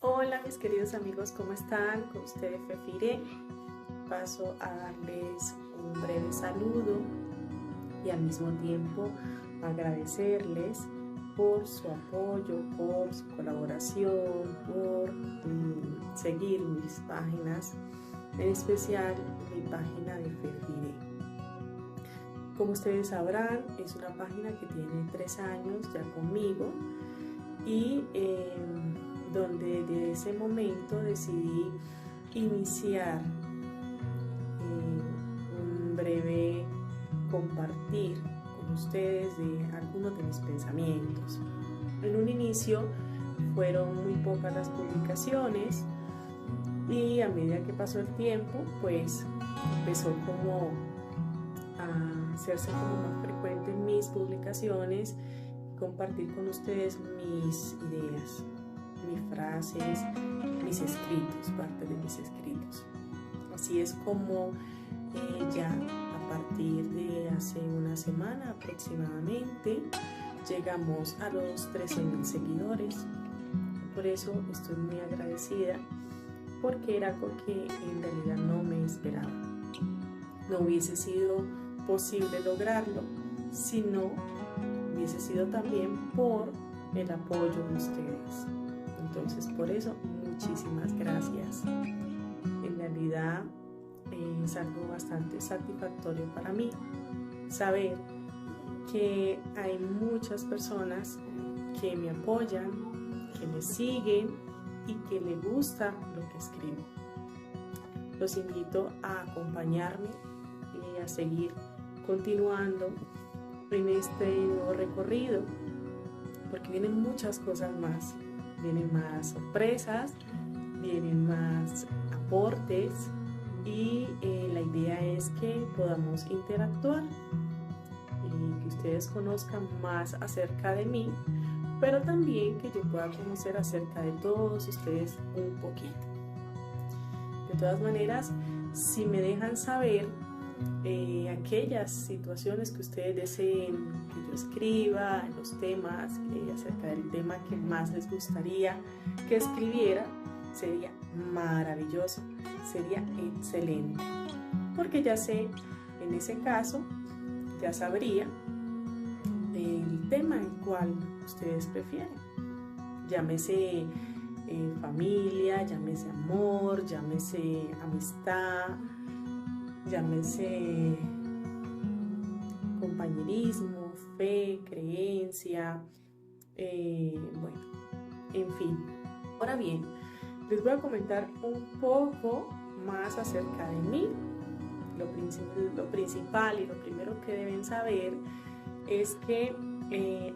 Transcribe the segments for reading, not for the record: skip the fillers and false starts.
Hola mis queridos amigos, ¿cómo están? Con ustedes Fefire. Paso a darles un breve saludo y al mismo tiempo agradecerles por su apoyo, por su colaboración, por seguir mis páginas, en especial mi página de Fefire. Como ustedes sabrán, es una página que tiene 3 años ya conmigo y donde desde ese momento decidí iniciar un breve compartir con ustedes de algunos de mis pensamientos. En un inicio fueron muy pocas las publicaciones y a medida que pasó el tiempo pues empezó como a hacerse como más frecuente mis publicaciones, compartir con ustedes mis ideas, mis frases, mis escritos, parte de mis escritos. Así es como ya a partir de hace una semana aproximadamente llegamos a los 13,000 seguidores. Por eso estoy muy agradecida, porque era algo que en realidad no me esperaba. No hubiese sido posible lograrlo si no hubiese sido también por el apoyo de ustedes. Entonces, por eso, muchísimas gracias. En realidad es algo bastante satisfactorio para mí saber que hay muchas personas que me apoyan, que me siguen y que les gusta lo que escribo. Los invito a acompañarme y a seguir continuando en este nuevo recorrido, porque vienen muchas cosas más. Vienen más sorpresas, vienen más aportes y la idea es que podamos interactuar y que ustedes conozcan más acerca de mí, pero también que yo pueda conocer acerca de todos ustedes un poquito. De todas maneras, si me dejan saber aquellas situaciones que ustedes deseen que yo escriba, los temas, acerca del tema que más les gustaría que escribiera, sería maravilloso, sería excelente, porque ya sé, en ese caso, ya sabría el tema el cual ustedes prefieren. Llámese familia, llámese amor, llámese amistad, llámese compañerismo, fe, creencia, bueno, en fin. Ahora bien, les voy a comentar un poco más acerca de mí. Lo principal y lo primero que deben saber es que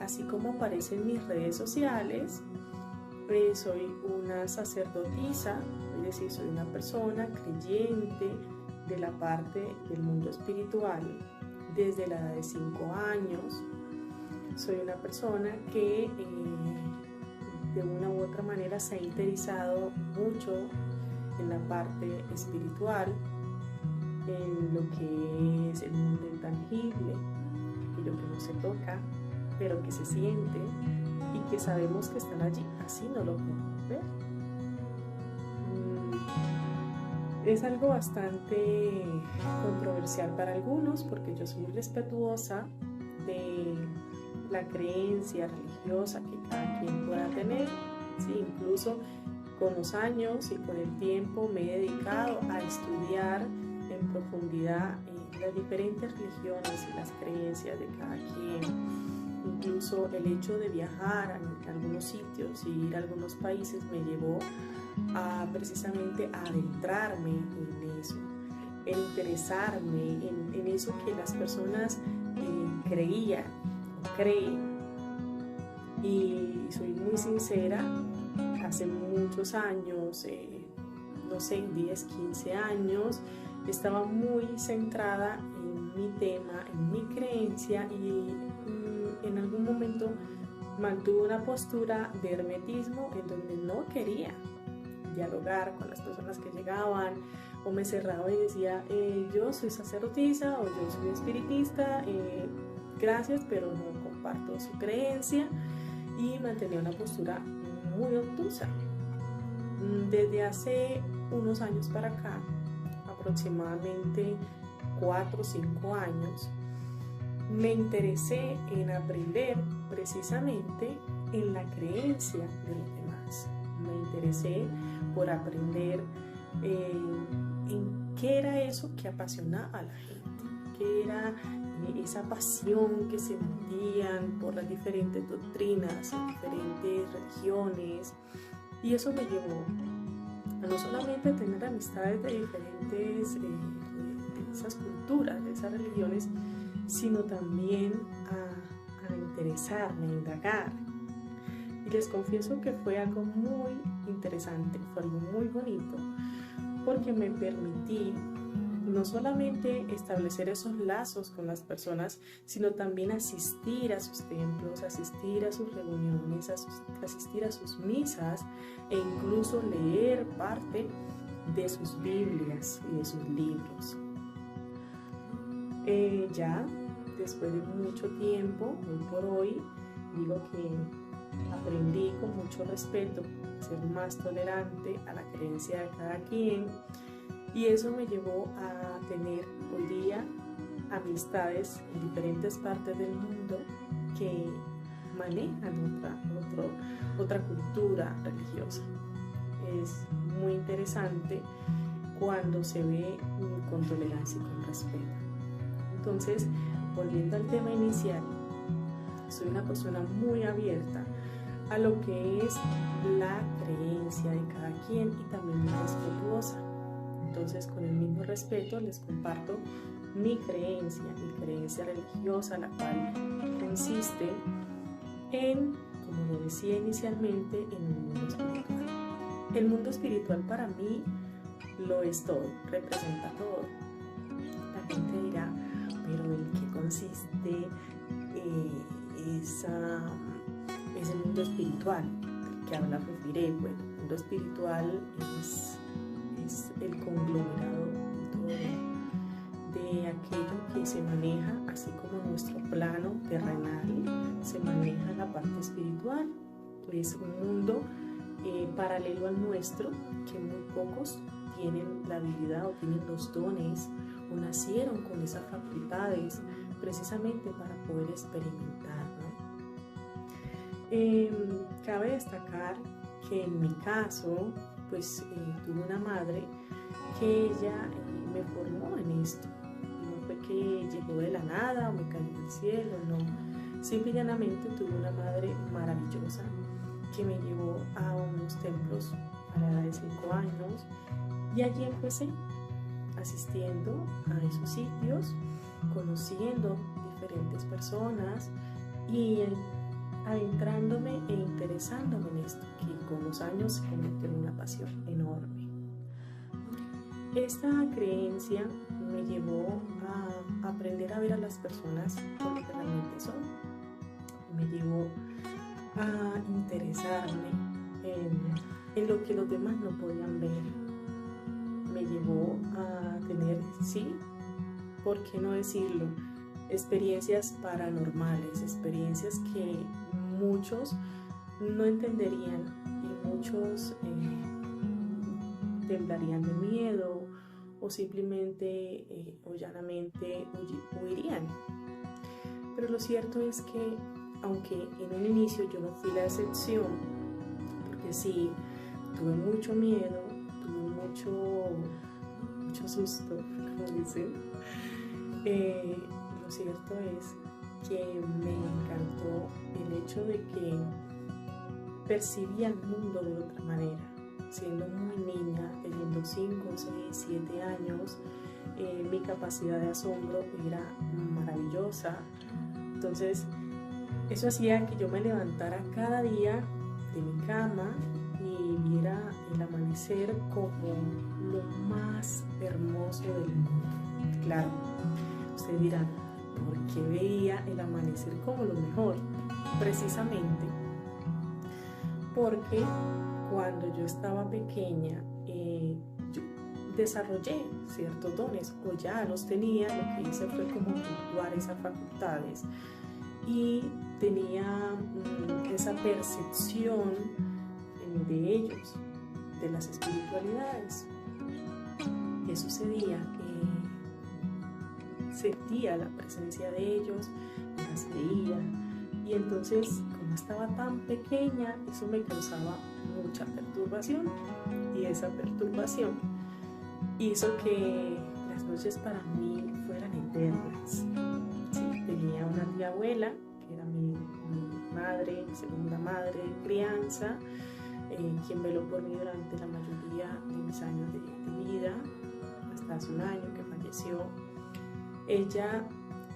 así como aparece en mis redes sociales, soy una sacerdotisa, es decir, soy una persona creyente de la parte del mundo espiritual desde la edad de 5 años. Soy una persona que de una u otra manera se ha interesado mucho en la parte espiritual, en lo que es el mundo intangible, aquello que no se toca, pero que se siente y que sabemos que están allí, así no lo podemos ver. Es algo bastante controversial para algunos, porque yo soy respetuosa de la creencia religiosa que cada quien pueda tener. Sí, incluso con los años y con el tiempo me he dedicado a estudiar en profundidad las diferentes religiones y las creencias de cada quien. Incluso el hecho de viajar a algunos sitios y ir a algunos países me llevó a precisamente a adentrarme en eso, en interesarme en eso que las personas creían o creen. Y soy muy sincera, hace muchos años, no sé, 10, 15 años, estaba muy centrada en mi tema, en mi creencia, y en algún momento mantuve una postura de hermetismo en donde no quería dialogar con las personas que llegaban, o me cerraba y decía yo soy sacerdotisa o yo soy espiritista, gracias, pero no comparto su creencia, y mantenía una postura muy obtusa. Desde hace unos años para acá, aproximadamente 4 o 5 años, me interesé en aprender precisamente en la creencia de los demás. Me interesé por aprender en qué era eso que apasionaba a la gente, qué era esa pasión que sentían por las diferentes doctrinas, diferentes religiones. Y eso me llevó a no solamente tener amistades de diferentes de esas culturas, de esas religiones, sino también a interesarme, a indagar. Y les confieso que fue algo muy interesante, fue algo muy bonito, porque me permití no solamente establecer esos lazos con las personas, sino también asistir a sus templos, asistir a sus reuniones, asistir a sus misas e incluso leer parte de sus Biblias y de sus libros. Ya después de mucho tiempo, hoy por hoy, digo que aprendí con mucho respeto a ser más tolerante a la creencia de cada quien, y eso me llevó a tener hoy día amistades en diferentes partes del mundo que manejan otra cultura religiosa. Es muy interesante cuando se ve con tolerancia y con respeto. Entonces, volviendo al tema inicial, soy una persona muy abierta a lo que es la creencia de cada quien y también muy respetuosa. Entonces, con el mismo respeto les comparto mi creencia religiosa, la cual consiste en, como lo decía inicialmente, en el mundo espiritual. El mundo espiritual para mí lo es todo, representa todo. La gente dirá, pero ¿en qué consiste ese mundo espiritual del que habla Refiré? Bueno, el mundo espiritual es el conglomerado de aquello que se maneja, así como nuestro plano terrenal se maneja la parte espiritual. Es un mundo paralelo al nuestro, que muy pocos tienen la habilidad o tienen los dones o nacieron con esas facultades precisamente para poder experimentar, ¿no? Cabe destacar que en mi caso, pues tuve una madre que ella me formó en esto. No fue que llegó de la nada o me cayó del cielo, no. Simple y llanamente tuve una madre maravillosa que me llevó a unos templos a la edad de 5 años, y allí empecé asistiendo a esos sitios, conociendo diferentes personas y adentrándome e interesándome en esto, que con los años se convirtió en una pasión enorme. Esta creencia me llevó a aprender a ver a las personas por lo que realmente son. Me llevó a interesarme en lo que los demás no podían ver. Me llevó a tener, sí, ¿por qué no decirlo?, experiencias paranormales, experiencias que muchos no entenderían y muchos temblarían de miedo o simplemente o llanamente huirían. Pero lo cierto es que, aunque en un inicio yo no fui la excepción, porque sí, tuve mucho miedo, tuve mucho susto, como dicen, lo cierto es que me encantó el hecho de que percibía el mundo de otra manera. Siendo muy niña, teniendo 5, 6, 7 años, mi capacidad de asombro era maravillosa. Entonces, eso hacía que yo me levantara cada día de mi cama y viera el amanecer como lo más hermoso del mundo. Claro, ustedes dirán, ¿por qué veía el amanecer como lo mejor? Precisamente porque cuando yo estaba pequeña, yo desarrollé ciertos dones, o ya los tenía. Lo que hice fue como cultivar esas facultades y tenía esa percepción de ellos. de las espiritualidades. ¿Qué sucedía? Sentía la presencia de ellos, las veía, y entonces, como estaba tan pequeña, eso me causaba mucha perturbación, y esa perturbación hizo que las noches para mí fueran eternas. Sí, tenía una tía abuela, que era mi madre, mi segunda madre de crianza, quien veló por mí durante la mayoría de mis años de vida, hasta hace un año que falleció. Ella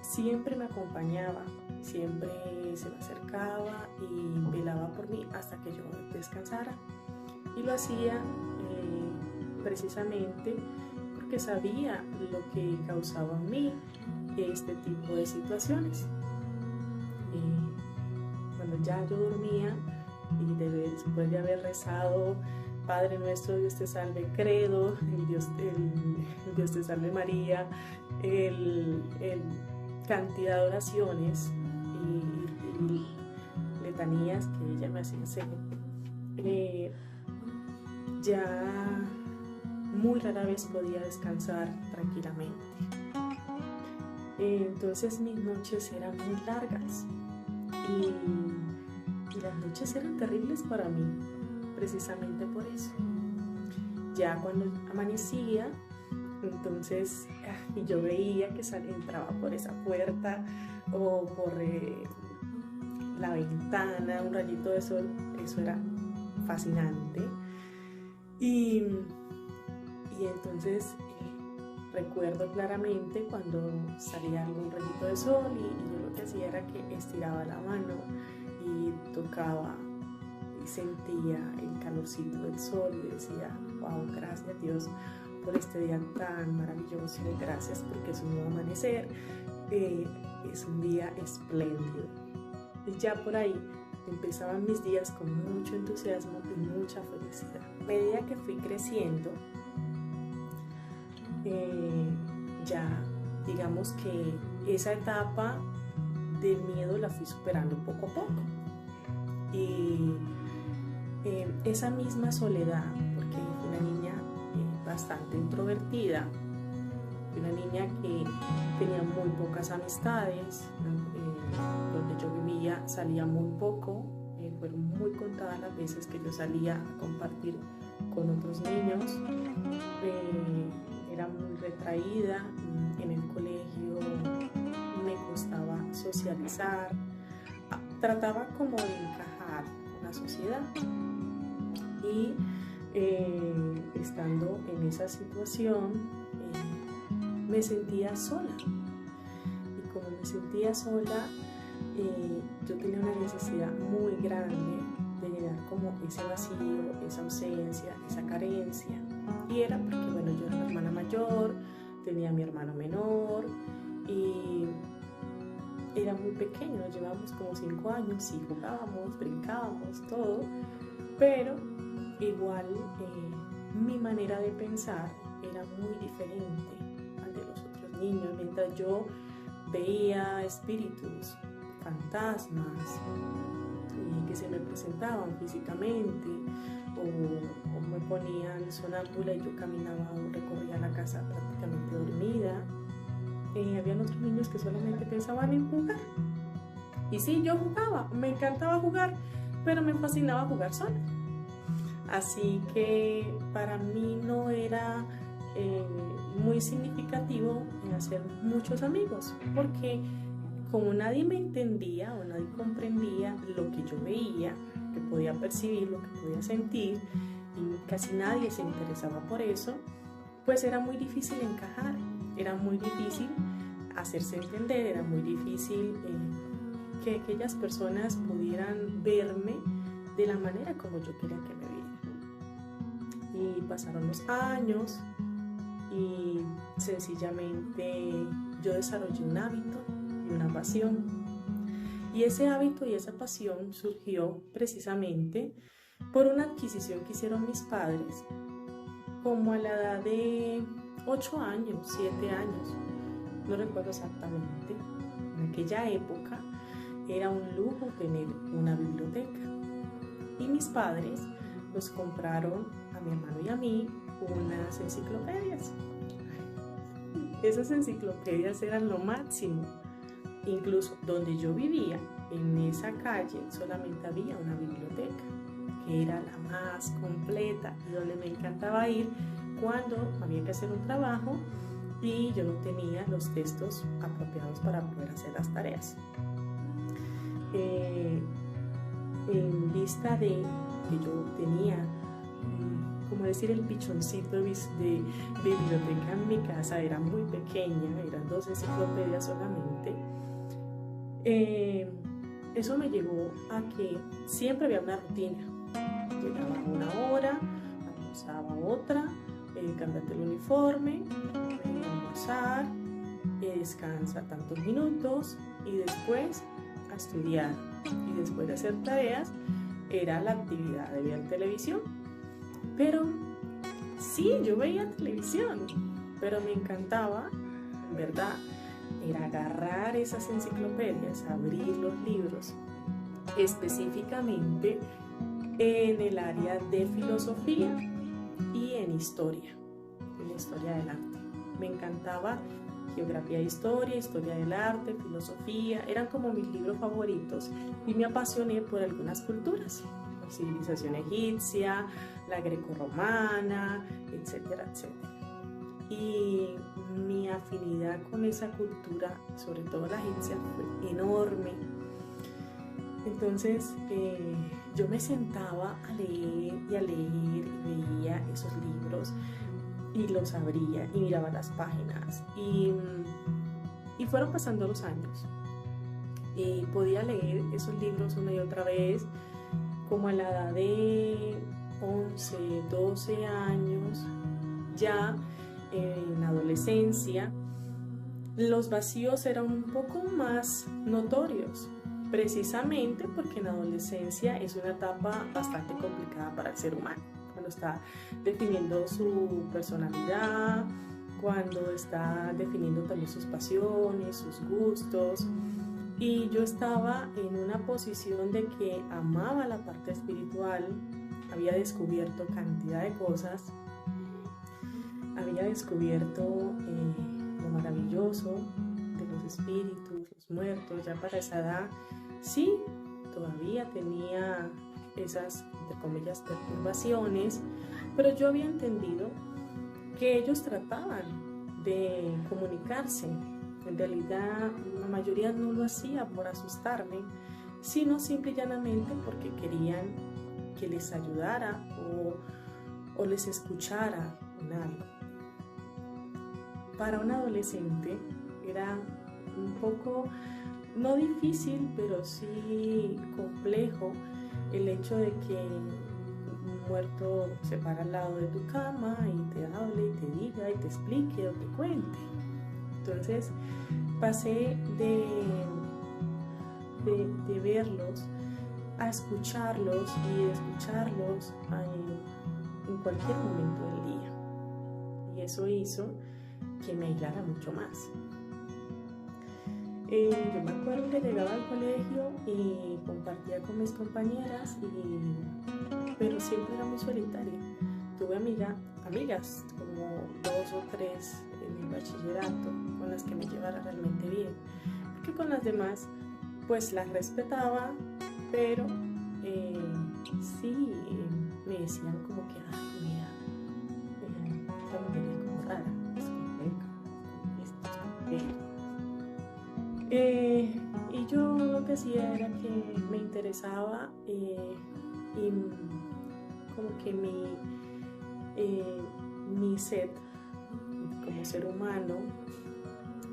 siempre me acompañaba, siempre se me acercaba y velaba por mí hasta que yo descansara. Y lo hacía precisamente porque sabía lo que causaba en mí este tipo de situaciones. Cuando ya yo dormía y después de haber rezado Padre nuestro, Dios te salve, credo, el Dios te salve María, cantidad de oraciones y letanías que ella me hacía hacer, ya muy rara vez podía descansar tranquilamente. Entonces mis noches eran muy largas y las noches eran terribles para mí, precisamente por eso. Ya cuando amanecía, entonces yo veía que entraba por esa puerta o por la ventana un rayito de sol, eso era fascinante. Y entonces recuerdo claramente cuando salía algún rayito de sol y yo lo que hacía era que estiraba la mano y tocaba y sentía el calorcito del sol y decía, wow, gracias Dios por este día tan maravilloso, gracias porque es un nuevo amanecer, es un día espléndido. Y ya por ahí empezaban mis días con mucho entusiasmo y mucha felicidad. A medida que fui creciendo, ya digamos que esa etapa de miedo la fui superando poco a poco. Y esa misma soledad, porque fui una niña bastante introvertida, una niña que tenía muy pocas amistades, donde yo vivía salía muy poco, fueron muy contadas las veces que yo salía a compartir con otros niños, era muy retraída en el colegio, me costaba socializar, trataba como de encajar en la sociedad y estando en esa situación me sentía sola y como me sentía sola yo tenía una necesidad muy grande de llenar como ese vacío, esa ausencia, esa carencia, y era porque bueno, yo era la hermana mayor, tenía a mi hermano menor y era muy pequeño, nos llevábamos como 5 años y jugábamos, brincábamos, todo, pero igual mi manera de pensar era muy diferente al de los otros niños. Mientras yo veía espíritus, fantasmas que se me presentaban físicamente o me ponían sonámbula y yo caminaba o recorría la casa prácticamente dormida, habían otros niños que solamente pensaban en jugar. Y sí, yo jugaba, me encantaba jugar, pero me fascinaba jugar sola. Así que para mí no era muy significativo hacer muchos amigos, porque como nadie me entendía o nadie comprendía lo que yo veía, que podía percibir, lo que podía sentir, y casi nadie se interesaba por eso, pues era muy difícil encajar, era muy difícil hacerse entender, era muy difícil que aquellas personas pudieran verme de la manera como yo quería que me vieran. Y pasaron los años y sencillamente yo desarrollé un hábito y una pasión. Y ese hábito y esa pasión surgió precisamente por una adquisición que hicieron mis padres como a la edad de 8 años, 7 años, no recuerdo exactamente. En aquella época era un lujo tener una biblioteca y mis padres nos compraron a mi hermano y a mí unas enciclopedias. Esas enciclopedias eran lo máximo. Incluso donde yo vivía, en esa calle, solamente había una biblioteca, que era la más completa y donde me encantaba ir cuando había que hacer un trabajo y yo no tenía los textos apropiados para poder hacer las tareas. En vista de que yo tenía, como decir, el pichoncito de biblioteca en mi casa, era muy pequeña, eran 2 enciclopedias solamente. Eso me llevó a que siempre había una rutina. Llegaba una hora, almorzaba otra, cambiarte el uniforme, almorzar, descansa tantos minutos y después a estudiar. Y después de hacer tareas era la actividad de ver televisión. Pero sí, yo veía televisión, pero me encantaba, en verdad, era agarrar esas enciclopedias, abrir los libros, específicamente en el área de filosofía y en la historia del arte. Me encantaba geografía e historia del arte, filosofía, eran como mis libros favoritos y me apasioné por algunas culturas, la civilización egipcia, la grecorromana, etcétera, etcétera. Y mi afinidad con esa cultura, sobre todo la egipcia, fue enorme. Entonces yo me sentaba a leer y veía esos libros y los abría y miraba las páginas y fueron pasando los años y podía leer esos libros una y otra vez, como a la edad de 11, 12 años, ya en adolescencia, los vacíos eran un poco más notorios, precisamente porque en adolescencia es una etapa bastante complicada para el ser humano, cuando está definiendo su personalidad, cuando está definiendo también sus pasiones, sus gustos. Y yo estaba en una posición de que amaba la parte espiritual, había descubierto cantidad de cosas, había descubierto lo maravilloso de los espíritus, los muertos. Ya para esa edad, sí, todavía tenía esas, entre comillas, perturbaciones, pero yo había entendido que ellos trataban de comunicarse. En realidad, la mayoría no lo hacía por asustarme, sino simple y llanamente porque querían que les ayudara o les escuchara en algo. Para un adolescente era un poco, no difícil, pero sí complejo el hecho de que un muerto se para al lado de tu cama y te hable y te diga y te explique o te cuente. Entonces pasé de verlos a escucharlos y de escucharlos en cualquier momento del día. Y eso hizo que me aislara mucho más. Yo me acuerdo que llegaba al colegio y compartía con mis compañeras, pero siempre era muy solitaria. Tuve amigas, como 2 o 3 en el bachillerato, con las que me llevara realmente bien, porque con las demás pues las respetaba, pero sí me decían como que, ay, mira, esta mujer es como rara, es compleja, y yo lo que hacía era que me interesaba y como que mi sed como ser humano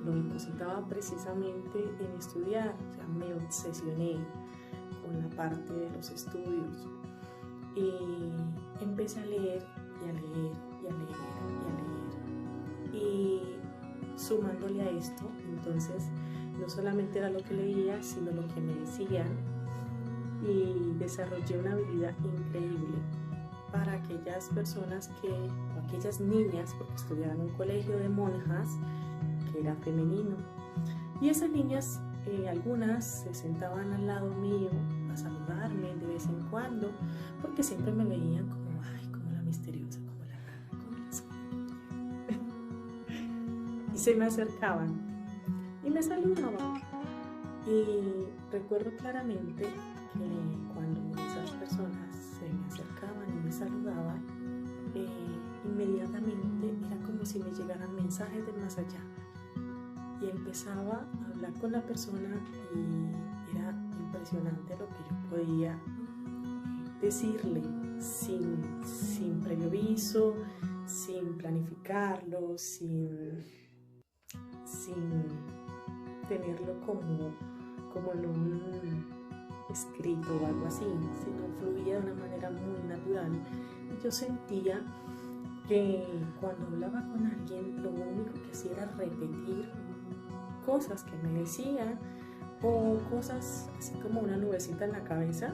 lo depositaba precisamente en estudiar. O sea, me obsesioné con la parte de los estudios y empecé a leer y a leer y a leer y a leer, y sumándole a esto, entonces no solamente era lo que leía, sino lo que me decían, y desarrollé una habilidad increíble para aquellas personas o aquellas niñas, porque estudiaba en un colegio de monjas que era femenino, y esas niñas, algunas se sentaban al lado mío a saludarme de vez en cuando, porque siempre me veían como, ay, como la misteriosa se me acercaban y me saludaban. Y recuerdo claramente que cuando esas personas se me acercaban y me saludaban, inmediatamente era como si me llegaran mensajes de más allá. Y empezaba a hablar con la persona y era impresionante lo que yo podía decirle sin previo aviso, sin planificarlo, sin tenerlo como en un escrito o algo así, sino fluía de una manera muy natural. Y yo sentía que cuando hablaba con alguien, lo único que hacía era repetir cosas que me decían o cosas así como una nubecita en la cabeza,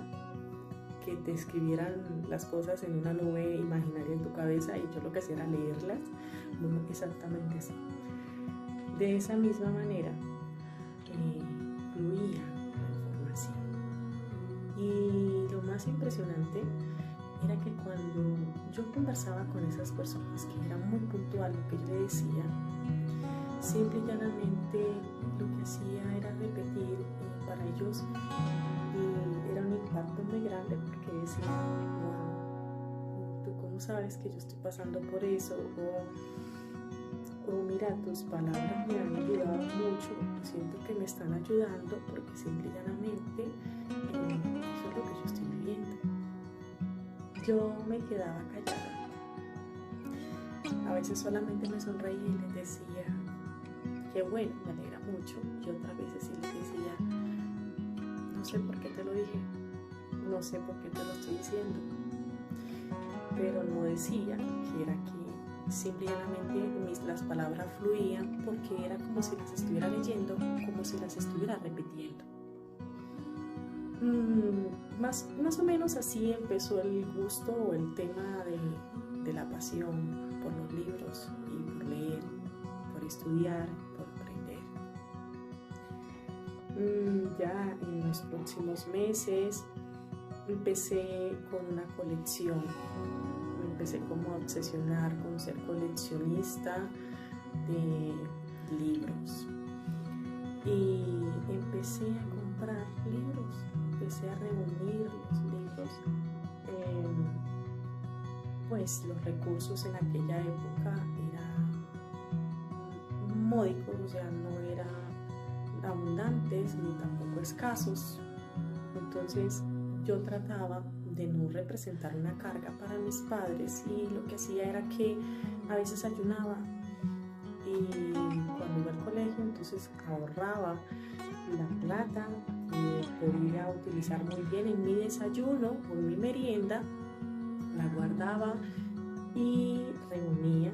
que te escribieran las cosas en una nube imaginaria en tu cabeza, y yo lo que hacía era leerlas, bueno, exactamente así. De esa misma manera fluía la información. Y lo más impresionante era que cuando yo conversaba con esas personas, que era muy puntual lo que yo le decía, simple y llanamente lo que hacía era repetir, y para ellos era un impacto muy grande, porque decían: wow, ¿tú cómo sabes que yo estoy pasando por eso? O mira, tus palabras me han ayudado mucho, siento que me están ayudando, porque simple y llanamente eso es lo que yo estoy viviendo. Yo me quedaba callada, a veces solamente me sonreía y les decía: qué bueno, me alegra mucho. Y otras veces sí les decía: no sé por qué te lo dije, no sé por qué te lo estoy diciendo. Pero no decía que era que simplemente las palabras fluían, porque era como si las estuviera leyendo, como si las estuviera repitiendo. Más o menos así empezó el gusto o el tema de la pasión por los libros y por leer, por estudiar, por aprender. Ya en los próximos meses empecé con una colección. Me empecé como a obsesionar con ser coleccionista de libros. Y empecé a comprar libros, empecé a reunir los libros. Pues los recursos en aquella época eran módicos, o sea, no eran abundantes ni tampoco escasos. Entonces yo trataba de no representar una carga para mis padres, y lo que hacía era que a veces ayunaba, y cuando iba al colegio entonces ahorraba la plata que podía utilizar muy bien en mi desayuno o en mi merienda, la guardaba y reunía